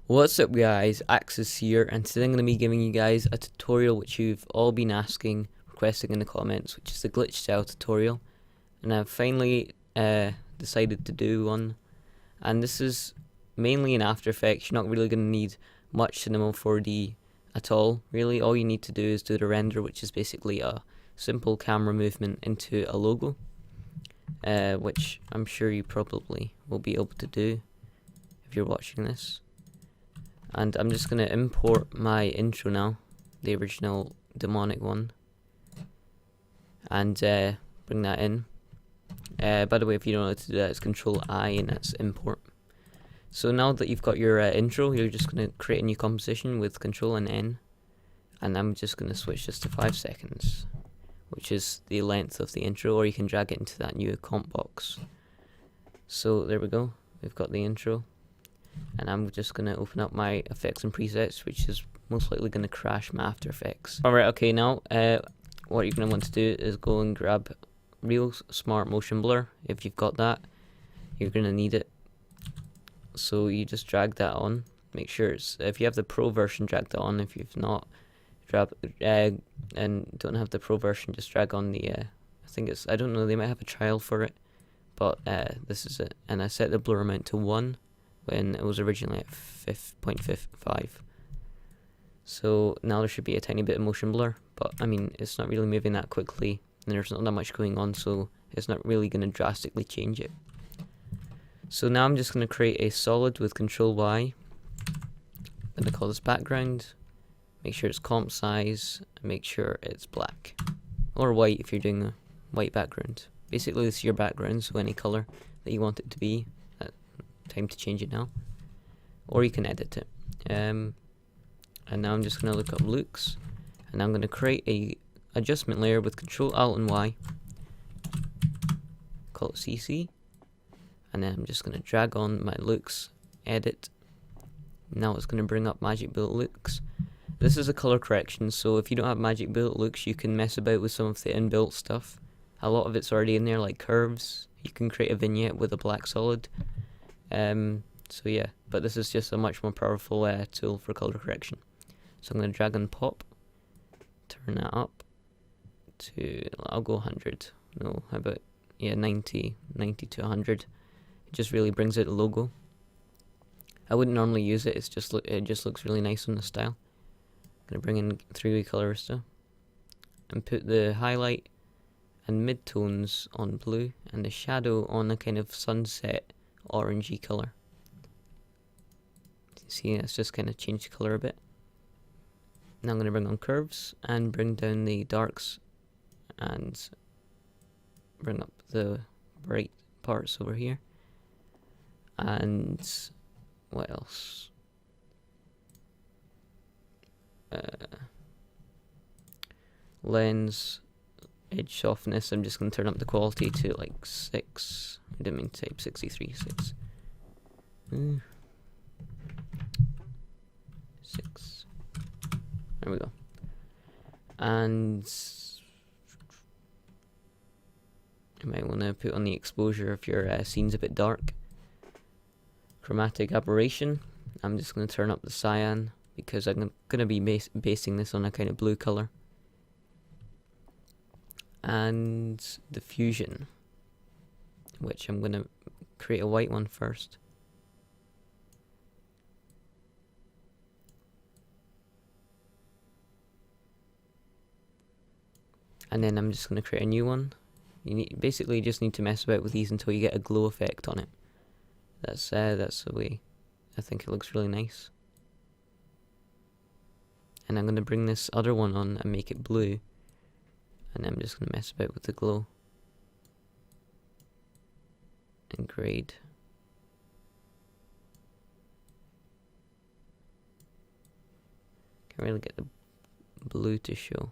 What's up guys, Axis here, and today I'm going to be giving you guys a tutorial which you've all been asking, requesting in the comments, which is the glitch style tutorial. And I've finally decided to do one, and this is mainly in After Effects. You're not really going to need much Cinema 4D at all, really. All you need to do is do the render, which is basically a simple camera movement into a logo, which I'm sure you probably will be able to do if you're watching this. And I'm just going to import my intro now, the original demonic one, and bring that in. By the way, if you don't know how to do that, it's Control I and that's import. So now that you've got your intro, you're just going to create a new composition with Control and N, and I'm just going to switch this to 5 seconds, which is the length of the intro, or you can drag it into that new comp box. So there we go, we've got the intro. And I'm just going to open up my effects and presets, which is most likely going to crash my After Effects. Alright, okay, now what you're going to want to do is go and grab Real Smart Motion Blur. If you've got that, you're going to need it. So you just drag that on. Make sure it's, if you have the Pro version, drag that on. If you've not, and don't have the Pro version, just drag on the, I think it's, I don't know, they might have a trial for it, but this is it. And I set the blur amount to 1. When it was originally at 5.5. So now there should be a tiny bit of motion blur, but I mean it's not really moving that quickly and there's not that much going on, so it's not really going to drastically change it. So now I'm just going to create a solid with Control Y. I'm going to call this background, make sure it's comp size, and make sure it's black. Or white if you're doing a white background. Basically this is your background, so any colour that you want it to be. Time to change it now, or you can edit it. And now I'm just going to look up looks, and I'm going to create a adjustment layer with Control Alt and Y, call it CC, and then I'm just going to drag on my looks, edit. Now it's going to bring up Magic Bullet looks. This is a color correction, so if you don't have Magic Bullet looks, you can mess about with some of the inbuilt stuff. A lot of it's already in there, like curves. You can create a vignette with a black solid. So yeah, but this is just a much more powerful tool for color correction. So I'm going to drag on pop, turn that up to, I'll go 100, no, how about, yeah, 90 to 100. It just really brings out the logo. I wouldn't normally use it, it just looks really nice on the style. I'm going to bring in 3-way colorista and put the highlight and midtones on blue and the shadow on a kind of sunset orangey color. You see, it's just kind of changed the color a bit. Now I'm going to bring on curves and bring down the darks and bring up the bright parts over here. And what else? Lens edge softness, I'm just going to turn up the quality to like 6. I didn't mean to type 63, 6. 6. There we go. And you might want to put on the exposure if your scene's a bit dark. Chromatic aberration, I'm just going to turn up the cyan because I'm going to be basing this on a kind of blue color. And diffusion, which I'm going to create a white one first. And then I'm just going to create a new one. You basically just need to mess about with these until you get a glow effect on it. That's the way I think it looks really nice. And I'm going to bring this other one on and make it blue. And I'm just going to mess about with the glow and grade. Can't really get the blue to show.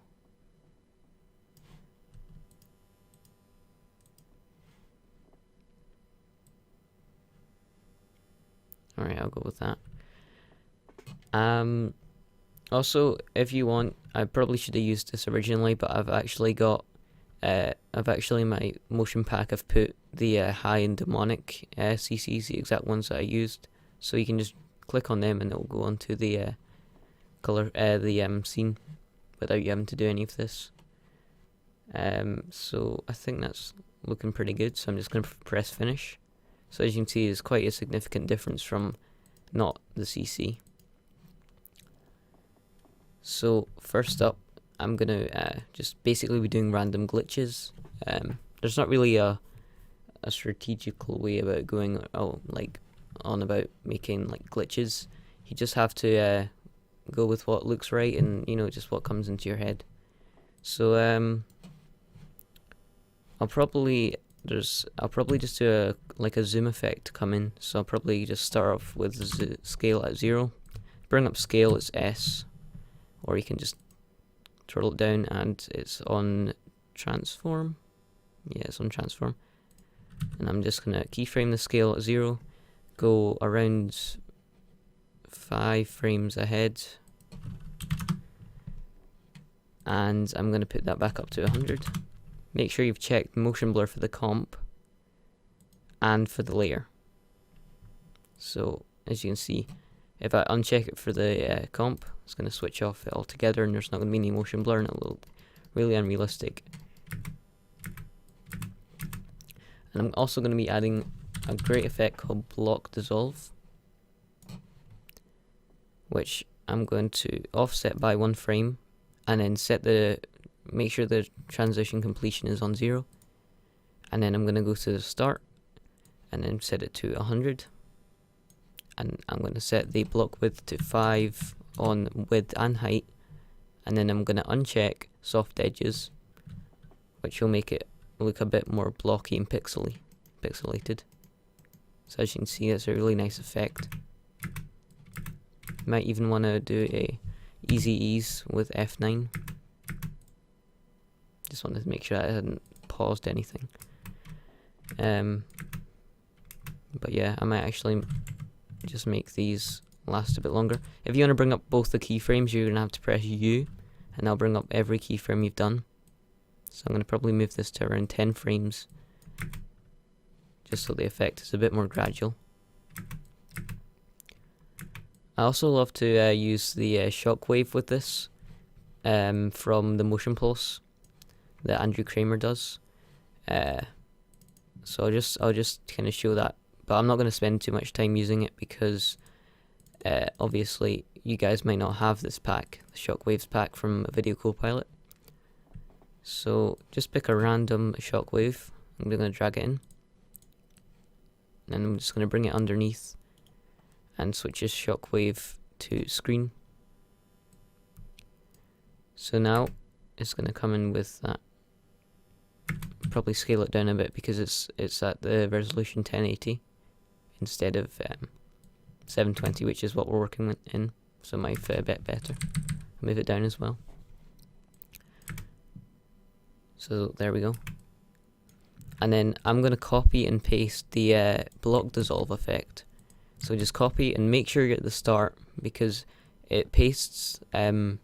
Alright, I'll go with that. Also, if you want, I probably should have used this originally, but I've actually in my motion pack, I've put the high and demonic CCs, the exact ones that I used. So you can just click on them and it will go onto the scene without you having to do any of this. So I think that's looking pretty good, so I'm just going to press finish. So as you can see, there's quite a significant difference from not the CC. So first up, I'm going to just basically be doing random glitches. There's not really a strategical way about going on about making like glitches. You just have to go with what looks right and just what comes into your head. So I'll probably just do a zoom effect to come in. So I'll probably just start off with the scale at 0. Bring up scale, it's S, or you can just twirl it down and it's on transform. Yeah, it's on transform. And I'm just gonna keyframe the scale at 0, go around 5 frames ahead, and I'm gonna put that back up to 100. Make sure you've checked motion blur for the comp and for the layer. So as you can see, if I uncheck it for the comp, it's going to switch off it altogether and there's not going to be any motion blur and it'll look really unrealistic. And I'm also going to be adding a great effect called block dissolve, which I'm going to offset by 1 frame and then make sure the transition completion is on 0, and then I'm going to go to the start and then set it to 100, and I'm going to set the block width to 5 on width and height, and then I'm going to uncheck soft edges, which will make it look a bit more blocky and pixelated. So as you can see, it's a really nice effect. You might even want to do a easy ease with F9. Just wanted to make sure I hadn't paused anything. But yeah, I might actually just make these last a bit longer. If you want to bring up both the keyframes, you're going to have to press U, and that'll bring up every keyframe you've done. So I'm going to probably move this to around 10 frames, just so the effect is a bit more gradual. I also love to use the shockwave with this from the motion pulse that Andrew Kramer does. So I'll just kind of show that, but I'm not going to spend too much time using it because obviously you guys might not have this pack, the shockwaves pack from Video Copilot. So just pick a random shockwave. I'm going to drag it in, and I'm just going to bring it underneath and switch this shockwave to screen. So now it's going to come in with that. Probably scale it down a bit because it's at the resolution 1080 instead of 720, which is what we're working in, so it might fit a bit better. Move it down as well. So there we go. And then I'm going to copy and paste the block dissolve effect. So just copy and make sure you're at the start because it pastes the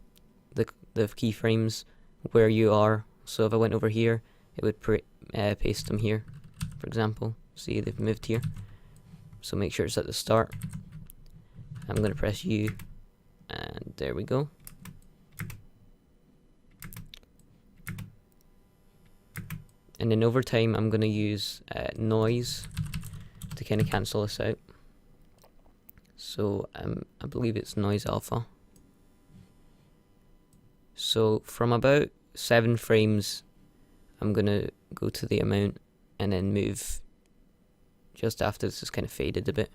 keyframes where you are. So if I went over here, it would paste them here, for example. See, they've moved here. So make sure it's at the start. I'm going to press U, and there we go. And then over time, I'm going to use noise to kind of cancel this out. So I believe it's noise alpha. So from about 7 frames, I'm going to go to the amount and then move just after this is kind of faded a bit.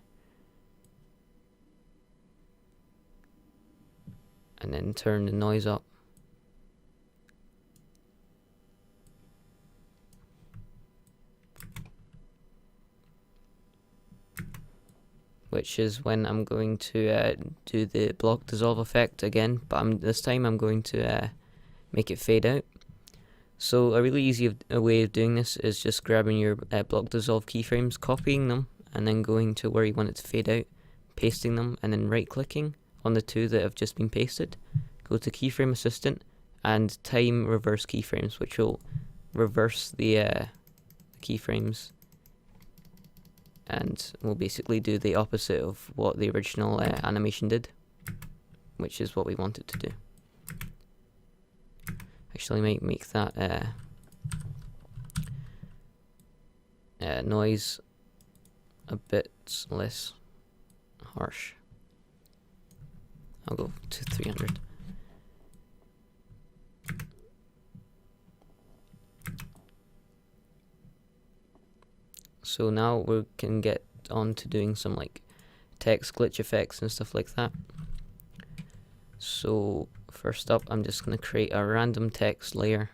And then turn the noise up. Which is when I'm going to do the block dissolve effect again, but this time I'm going to make it fade out. So a really easy way of doing this is just grabbing your block dissolve keyframes, copying them, and then going to where you want it to fade out, pasting them, and then right clicking on the 2 that have just been pasted. Go to keyframe assistant and time reverse keyframes, which will reverse the keyframes and we'll basically do the opposite of what the original animation did, which is what we want it to do. Actually, might make that noise a bit less harsh. I'll go to 300. So now we can get on to doing some like text glitch effects and stuff like that. So first up, I'm just going to create a random text layer,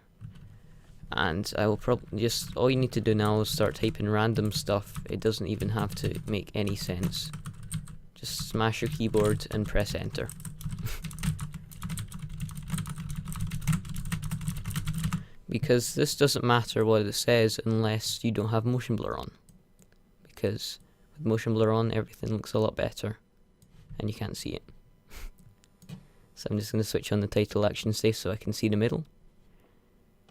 and I will probably just, all you need to do now is start typing random stuff. It doesn't even have to make any sense. Just smash your keyboard and press enter. Because this doesn't matter what it says unless you don't have motion blur on. Because with motion blur on, everything looks a lot better and you can't see it. So I'm just going to switch on the title action safe so I can see the middle.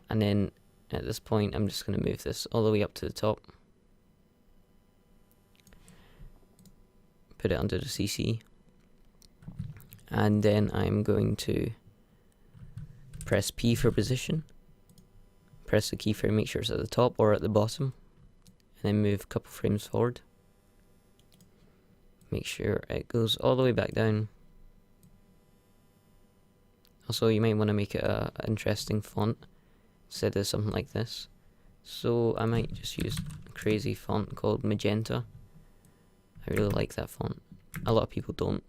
And then at this point, I'm just going to move this all the way up to the top. Put it under the CC. And then I'm going to press P for position. Press the keyframe, make sure it's at the top or at the bottom. And then move a couple frames forward. Make sure it goes all the way back down. Also, you might want to make it an interesting font instead of something like this. So I might just use a crazy font called Magenta. I really like that font. A lot of people don't.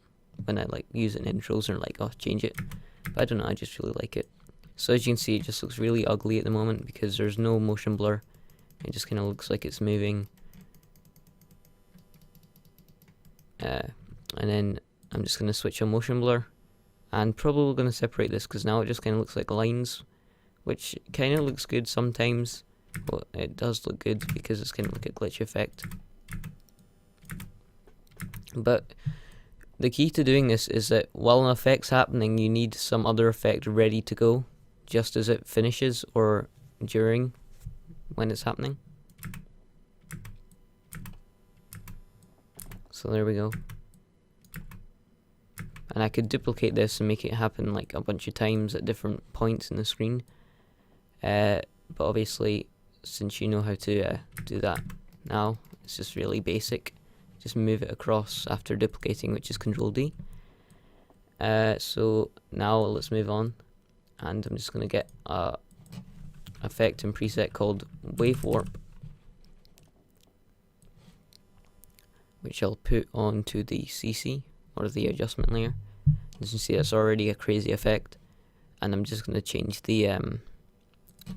When I like use it in intros, and like, oh, change it. But I don't know, I just really like it. So as you can see, it just looks really ugly at the moment because there's no motion blur. It just kind of looks like it's moving. And then I'm just going to switch on motion blur. And probably going to separate this because now it just kind of looks like lines. Which kind of looks good sometimes. Well, it does look good because it's kind of like a glitch effect. But the key to doing this is that while an effect's happening, you need some other effect ready to go. Just as it finishes or during when it's happening. So there we go. And I could duplicate this and make it happen like a bunch of times at different points in the screen. But obviously, since you know how to do that now, it's just really basic. Just move it across after duplicating, which is Control D. So now let's move on. And I'm just going to get a effect and preset called Wave Warp, which I'll put onto the CC, or the adjustment layer. As you can see, that's already a crazy effect. And I'm just going to change the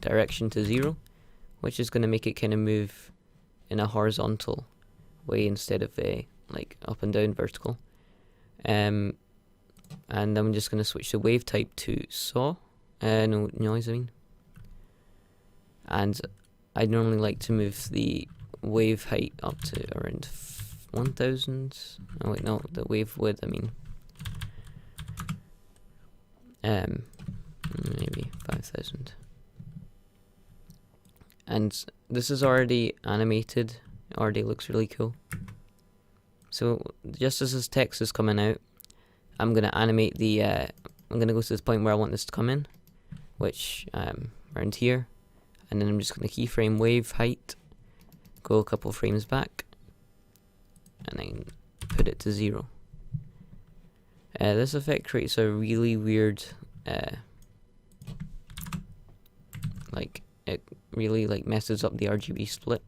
direction to 0, which is going to make it kind of move in a horizontal way instead of a like up and down vertical. And I'm just going to switch the wave type to saw. No noise, I mean. And I normally like to move the wave height up to around 1000. Oh wait, no, the wave width, I mean. Maybe 5000. And this is already animated. It already looks really cool. So just as this text is coming out, I'm gonna animate the. I'm gonna go to the point where I want this to come in, which around here, and then I'm just gonna keyframe wave height, go a couple frames back, and then put it to 0. This effect creates a really weird, like it really like messes up the RGB split.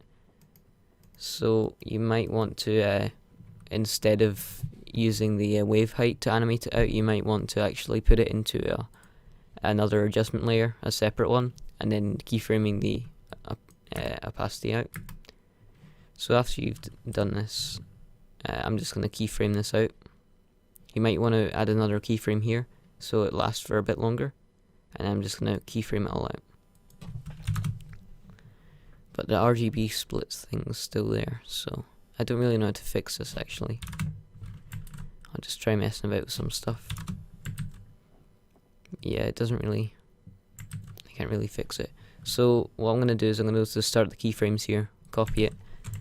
So you might want to, instead of using the wave height to animate it out, you might want to actually put it into another adjustment layer, a separate one, and then keyframing the opacity out. So after you've done this, I'm just going to keyframe this out. You might want to add another keyframe here so it lasts for a bit longer, and I'm just going to keyframe it all out. But the RGB splits thing's still there, so I don't really know how to fix this actually. I'll just try messing about with some stuff. Yeah, it doesn't really, I can't really fix it. So what I'm going to do is I'm going to start the keyframes here, copy it,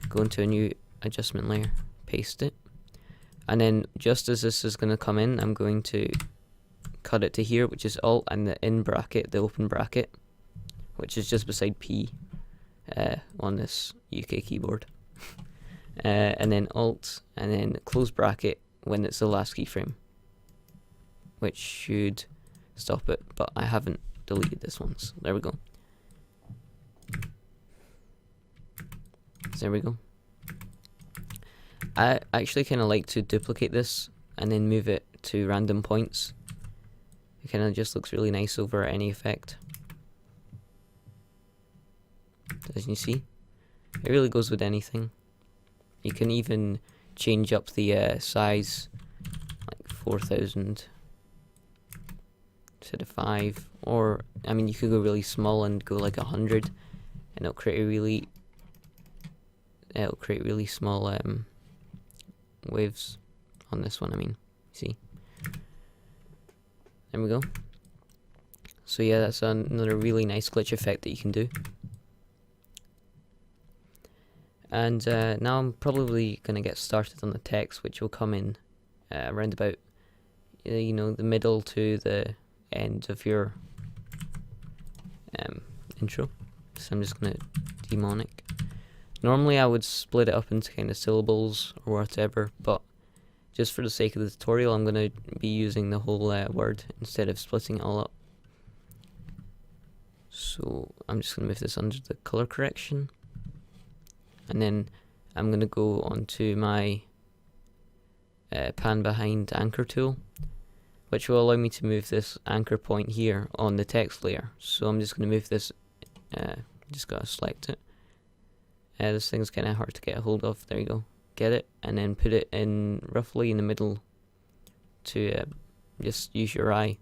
go into a new adjustment layer, paste it, and then just as this is going to come in, I'm going to cut it to here, which is Alt, and the in bracket, the open bracket, which is just beside P on this UK keyboard. And then Alt, and then close bracket when it's the last keyframe, which should stop it, but I haven't deleted this one, so there we go. So there we go. I actually kind of like to duplicate this and then move it to random points. It kind of just looks really nice over any effect. As you see, it really goes with anything. You can even change up the size, like 4,000 instead of 5, or I mean, you could go really small and go like 100, and it'll create a really small waves on this one. I mean, see, there we go. So yeah, that's another really nice glitch effect that you can do. And now I'm probably going to get started on the text, which will come in around about, you know, the middle to the end of your intro. So I'm just going to demonic. Normally I would split it up into kind of syllables or whatever, but just for the sake of the tutorial, I'm going to be using the whole word instead of splitting it all up. So I'm just going to move this under the color correction. And then I'm going to go onto my pan behind anchor tool, which will allow me to move this anchor point here on the text layer. So I'm just going to move this, just got to select it. This thing's kind of hard to get a hold of. There you go. Get it, and then put it in roughly in the middle to just use your eye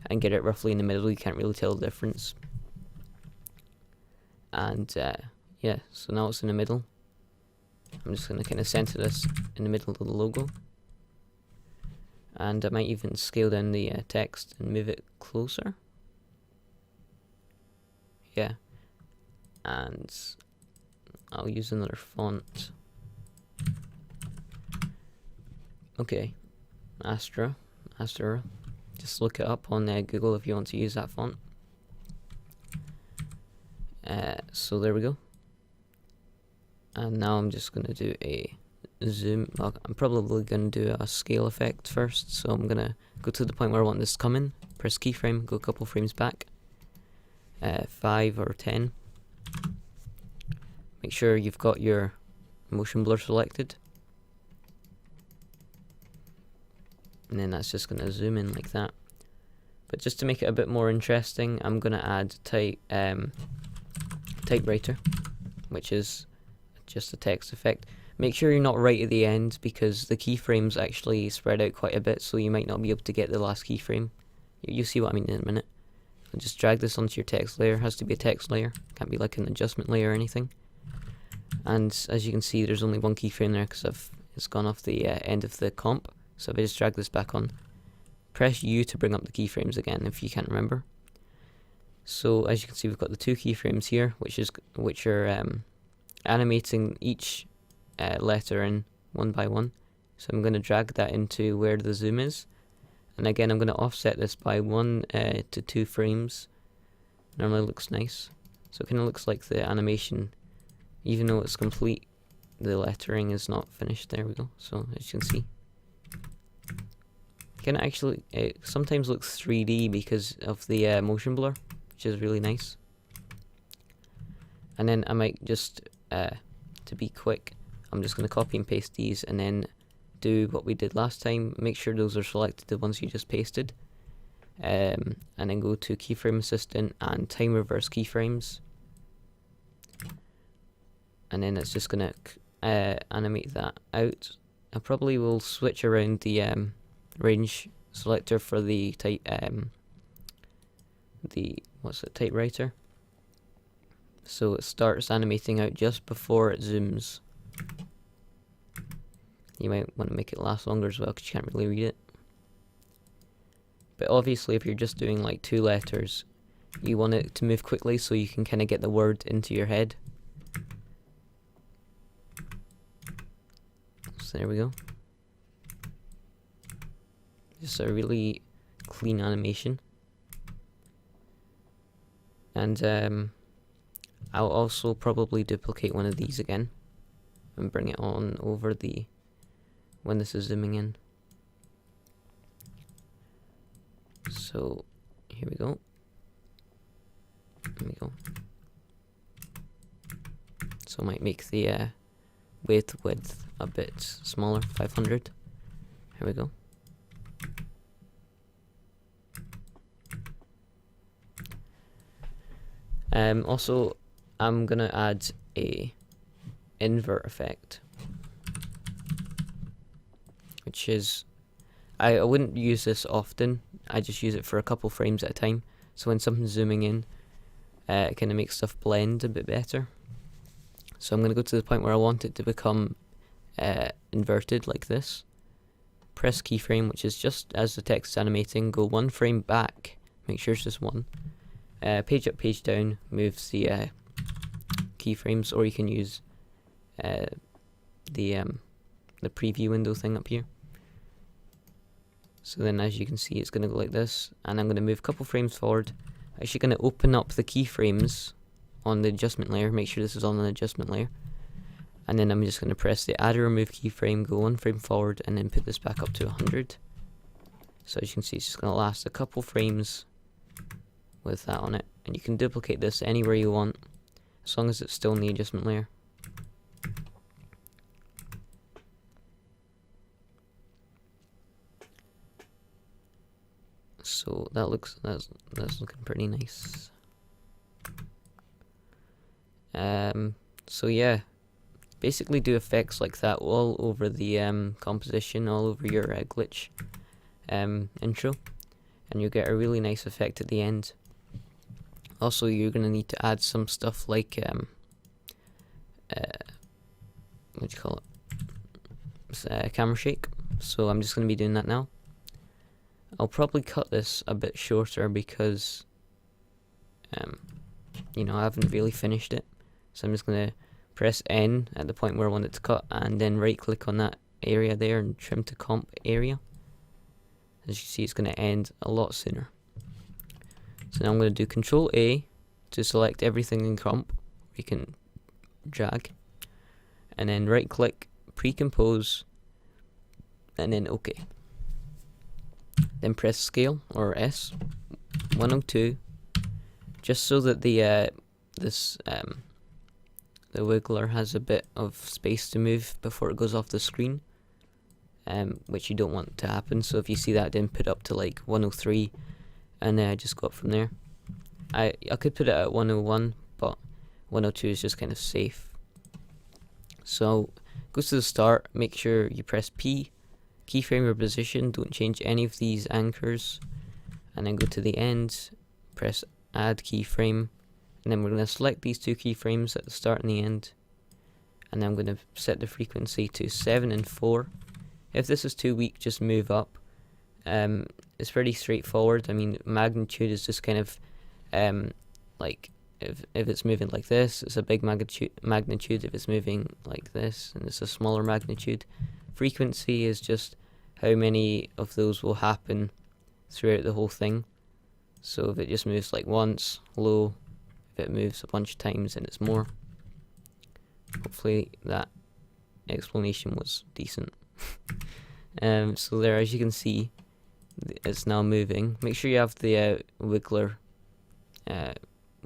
and get it roughly in the middle. You can't really tell the difference. And yeah, so now it's in the middle. I'm just going to kind of center this in the middle of the logo. And I might even scale down the text and move it closer. Yeah. And I'll use another font. Okay. Astra. Just look it up on Google if you want to use that font. So there we go. And now I'm just going to do a zoom. Well, I'm probably going to do a scale effect first. So I'm going to go to the point where I want this to come in. Press keyframe, go a couple frames back. 5 or 10. Make sure you've got your motion blur selected. And then that's just going to zoom in like that. But just to make it a bit more interesting, I'm going to add typewriter, which is just a text effect. Make sure you're not right at the end, because the keyframes actually spread out quite a bit, so you might not be able to get the last keyframe. You'll see what I mean in a minute. So just drag this onto your text layer. It has to be a text layer, can't be like an adjustment layer or anything. And as you can see, there's only one keyframe there because it's gone off the end of the comp. So if I just drag this back on, press U to bring up the keyframes again if you can't remember. So as you can see, we've got the 2 keyframes here, which are animating each letter in one by one. So I'm going to drag that into where the zoom is, and again I'm going to offset this by 1 to 2 frames. Normally looks nice. So it kind of looks like the animation, even though it's complete, the lettering is not finished. There we go. So as you can see, can actually it sometimes looks 3D because of the motion blur, which is really nice. And then I might just to be quick, I'm just going to copy and paste these and then do what we did last time. Make sure those are selected, the ones you just pasted, and then go to keyframe assistant and time reverse keyframes, and then it's just going to animate that out. I probably will switch around the range selector for the typewriter, so it starts animating out just before it zooms. You might want to make it last longer as well because you can't really read it. But obviously if you're just doing like 2 letters, you want it to move quickly so you can kind of get the word into your head. So there we go. Just a really clean animation. And I'll also probably duplicate one of these again and bring it on over the when this is zooming in. So here we go. There we go. So I might make the width a bit smaller, 500. Here we go. Also, I'm gonna add a invert effect, which is, I wouldn't use this often. I just use it for a couple frames at a time. So when something's zooming in, it kind of makes stuff blend a bit better. So I'm gonna go to the point where I want it to become inverted like this. Press keyframe, which is just as the text is animating. Go one frame back. Make sure it's just one. Page up, page down, moves the keyframes, or you can use the preview window thing up here. So then, as you can see, it's going to go like this, and I'm going to move a couple frames forward. Actually going to open up the keyframes on the adjustment layer, make sure this is on an adjustment layer, and then I'm just going to press the add or remove keyframe, go one frame forward, and then put this back up to 100. So as you can see, it's just going to last a couple frames with that on it, and you can duplicate this anywhere you want as long as it's still in the adjustment layer. So that's looking pretty nice. So yeah, basically do effects like that all over the composition, all over your glitch intro, and you'll get a really nice effect at the end. Also, you're going to need to add some stuff like, what do you call it? Camera shake. So I'm just going to be doing that now. I'll probably cut this a bit shorter because, you know, I haven't really finished it. So I'm just going to press N at the point where I want it to cut, and then right click on that area there and trim to comp area. As you see, it's going to end a lot sooner. So now I'm going to do Control A to select everything in comp. You can drag, and then right click, pre-compose, and then OK. Then press Scale, or S, 102, just so that the wiggler has a bit of space to move before it goes off the screen, which you don't want to happen. So if you see that, then put up to like 103. And then I just go up from there. I could put it at 101, but 102 is just kind of safe. So go to the start, make sure you press P, keyframe your position, don't change any of these anchors, and then go to the end, press add keyframe, and then we're going to select these two keyframes at the start and the end, and then I'm going to set the frequency to 7 and 4. If this is too weak, just move up. It's pretty straightforward. I mean, magnitude is just kind of like if it's moving like this, it's a big magnitude. If it's moving like this, and it's a smaller magnitude. Frequency is just how many of those will happen throughout the whole thing. So if it just moves like once, low. If it moves a bunch of times, then it's more. Hopefully that explanation was decent. So there, as you can see, it's now moving. Make sure you have the wiggler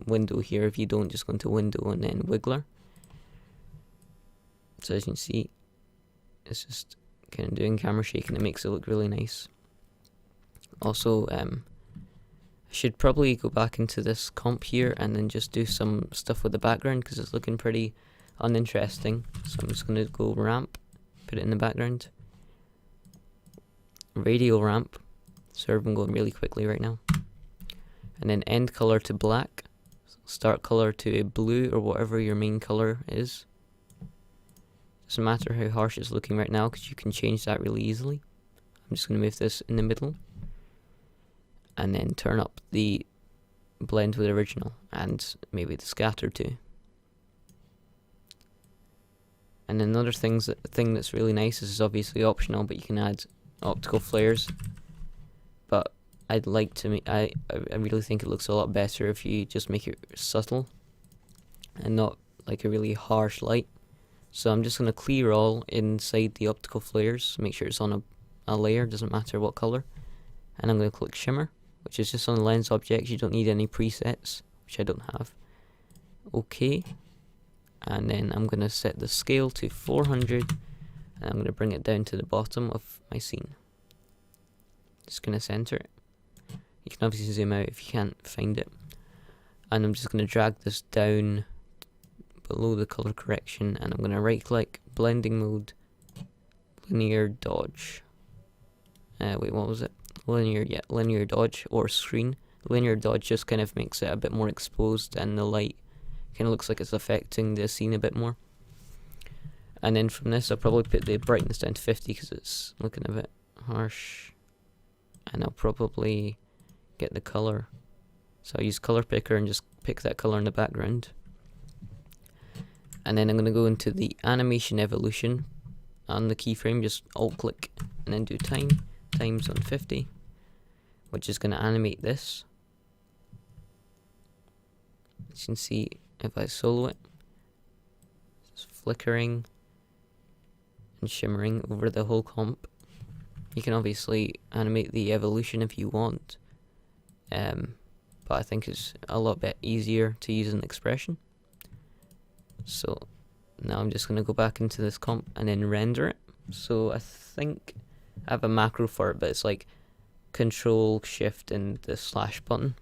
window here. If you don't, just go into window and then wiggler. So as you can see, it's just kind of doing camera shake, and it makes it look really nice. Also, I should probably go back into this comp here and then just do some stuff with the background because it's looking pretty uninteresting. So I'm just going to go ramp, put it in the background. Radial ramp, so I'm going really quickly right now. And then end color to black, start color to a blue or whatever your main color is. Doesn't matter how harsh it's looking right now because you can change that really easily. I'm just going to move this in the middle. And then turn up the blend with original and maybe the scatter too. And another thing that's really nice, this is obviously optional, but you can add optical flares. But I'd like to make, I really think it looks a lot better if you just make it subtle and not like a really harsh light. So I'm just going to clear all inside the optical flares, make sure it's on a layer, doesn't matter what color. And I'm going to click shimmer, which is just on the lens objects. You don't need any presets, which I don't have. Okay. And then I'm going to set the scale to 400, and I'm going to bring it down to the bottom of my scene. Just going to center it. You can obviously zoom out if you can't find it. And I'm just going to drag this down below the color correction, and I'm going to right click, blending mode, linear dodge. Wait, what was it? Linear dodge or screen. Linear dodge just kind of makes it a bit more exposed, and the light kind of looks like it's affecting the scene a bit more. And then from this, I'll probably put the brightness down to 50 because it's looking a bit harsh. And I'll probably get the color. So I'll use color picker and just pick that color in the background. And then I'm going to go into the animation evolution on the keyframe, just alt click and then do times on 50, which is going to animate this. As you can see, if I solo it, it's flickering and shimmering over the whole comp. You can obviously animate the evolution if you want, but I think it's a lot bit easier to use an expression. So now I'm just going to go back into this comp and then render it. So I think I have a macro for it, but it's like Control Shift and the slash button.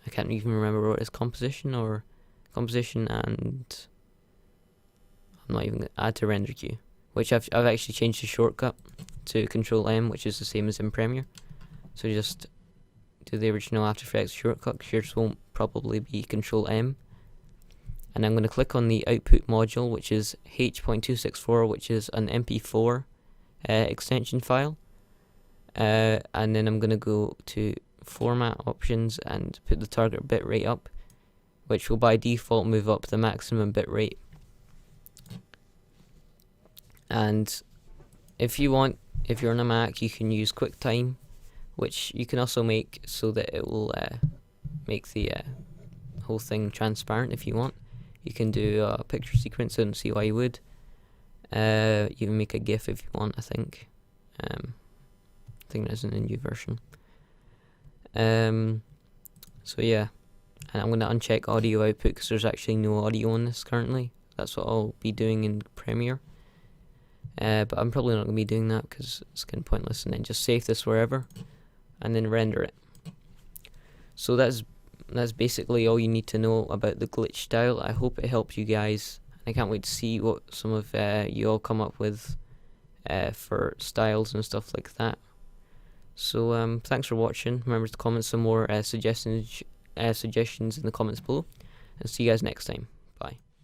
I can't even remember what it is, composition and I'm not even going to add to render queue, which I've actually changed the shortcut to Control M, which is the same as in Premiere. So just do the original After Effects shortcut, because yours won't probably be Control M. And I'm going to click on the output module, which is H.264, which is an MP4 extension file. And then I'm going to go to format options and put the target bitrate up, which will by default move up the maximum bitrate. And if you want, if you're on a Mac, you can use QuickTime, which you can also make so that it will make the whole thing transparent if you want. You can do a picture sequence, I don't see why you would. Even make a GIF if you want, I think. I think there's an inversion. So yeah, and I'm going to uncheck audio output because there's actually no audio on this currently. That's what I'll be doing in Premiere. But I'm probably not going to be doing that because it's kind of pointless. And then just save this wherever and then render it. So that's basically all you need to know about the glitch style. I hope it helped you guys. I can't wait to see what some of you all come up with for styles and stuff like that. So thanks for watching. Remember to comment some more suggestions in the comments below, and see you guys next time.